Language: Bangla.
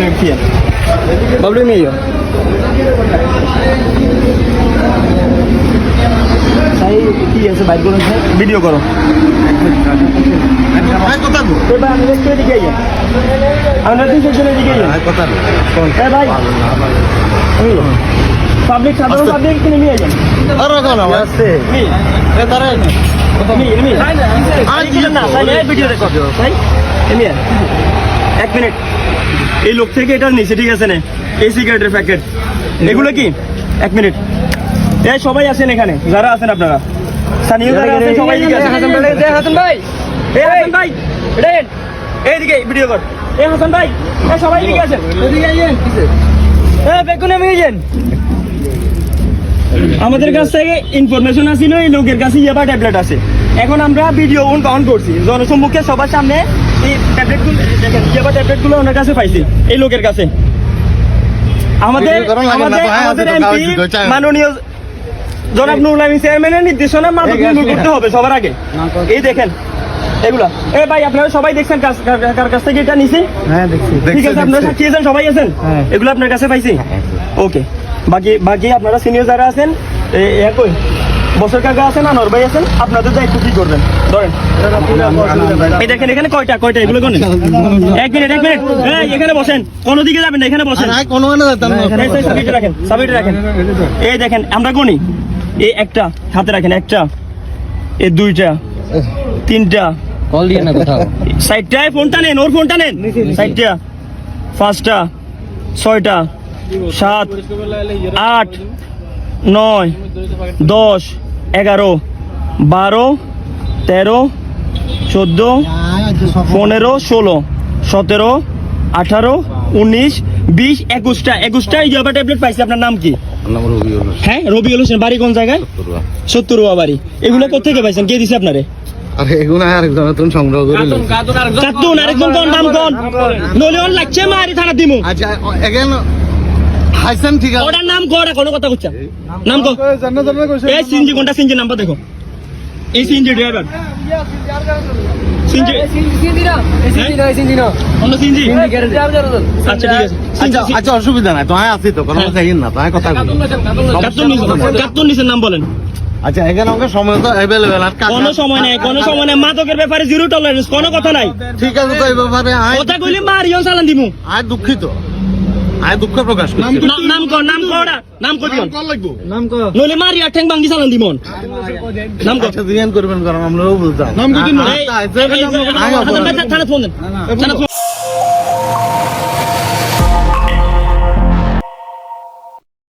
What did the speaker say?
मिनट किया बबलू में ही हो सही की ऐसे बाइक करो वीडियो करो तो भाई हमने क्यों दिखाई है हमने तो सेक्शन में दिखाई है पता नहीं ए भाई पब्लिक साधारण पब्लिक के नहीं है अरे कौन है वास्ते नहीं ए तारे नहीं आज ना सही वीडियो रिकॉर्ड सही नहीं एक मिनट এই লোক থেকে এটা নিচে ঠিক আছে না এই সিগারেটের প্যাকেট এগুলো কি এক মিনিট এই সবাই আছেন এখানে যারা আছেন আপনারা স্থানীয় যারা আছেন সবাই দিকে আছেন হাসান ভাই এই হাসান ভাই রেড এইদিকে ভিডিও কর এই হাসান ভাই এই সবাই দিকে আছেন এদিকে আইয়েন এই বেগুনে মিয়েন আমাদের কাছ থেকে ইনফরমেশন আসিল এই লোকের কাছে ইয়াবা ট্যাবলেট আছে এখন আমরা ভিডিও অন করছি জনসম্মুখে সবার সামনে এই ট্যাবলেটগুলো দেখেন ইয়াবা ট্যাবলেটগুলো ওনার কাছে পাইছি এই লোকের কাছে আমাদের এমপি মাননীয় জনাব নুরুল আমিন চেয়ারম্যানের নির্দেশনা মাদক নির্মূল করতে হবে সবার আগে এই দেখেন এগুলা এ ভাই আপনারা সবাই দেখছেন কার কাছ থেকে এটা নিছি হ্যাঁ দেখছি ঠিক আছে আপনারা সাক্ষী আছেন সবাই আছেন এগুলো আপনার কাছে পাইছি ওকে বাকি আপনারা সিনিয়র যারা আছেন একই বছর কাকা আছেন আনোয়ার ভাই আছেন আপনাদের দায়িত্ব কি করবেন ধরেন এই দেখেন এখানে কয়টা এগুলো কোন এক মিনিট এখানে বসেন কোন দিকে যাবেন না এখানে বসেন সাবিটে রাখেন এই দেখেন আমরা গনি এই একটা হাতে রাখেন একটা এই দুইটা তিনটা কল দিয়ে না কোথাও সাইডটায় ফোনটা নেন ওর ফোনটা নেন সাইডটা পাঁচটা ছয়টা 7 8 9 10 11 12 13 14 15 16 17 18 19 20 21টা এই জবা ট্যাবলেট পাইছি আপনার নাম কি হ্যাঁ রবিউল হোসেন বাড়ি কোন জায়গায় 70 বাড়ি এগুলো কোথা থেকে পাইছেন কে দিছে আপনারে আরে এগুলো আরেকজন নতুন সংগ্রহ করে কাতুন আরেকজন কোন নাম কোন নলিয়ন লাগছে মারি থানা দিমু আচ্ছা এগেন হাইসান ঠিক আছে ওটার নাম কোডা কোন কথা কইছা নাম কো এই সিনজি কোনটা সিনজি নাম্বার দেখো এই সিনজি ড্রাইভার সিনজি অন্য সিনজি আচ্ছা ঠিক আছে আচ্ছা অসুবিধা নাই তো আছি তো কোনো কথা না তো কথা কাতুন নিচের নাম বলেন আচ্ছা এখানে আমাকে সময় তো अवेलेबल আর কোনো সময় নাই মাদকের ব্যাপারে জিরো টলারেন্স কোনো কথা নাই ঠিক আছে তো এই ব্যাপারে কথা কইলে মারিও চালান দিমু দুঃখিত দুঃখ প্রকাশ করছি নাম কো দিও নাম কো নলে মারিয়া ঠ্যাং ভাঙি চালান দিমন নাম কো দিয়ান করবেন কারণ আমরাও বুঝতাম নাম কো দিন থানা ফোন দেন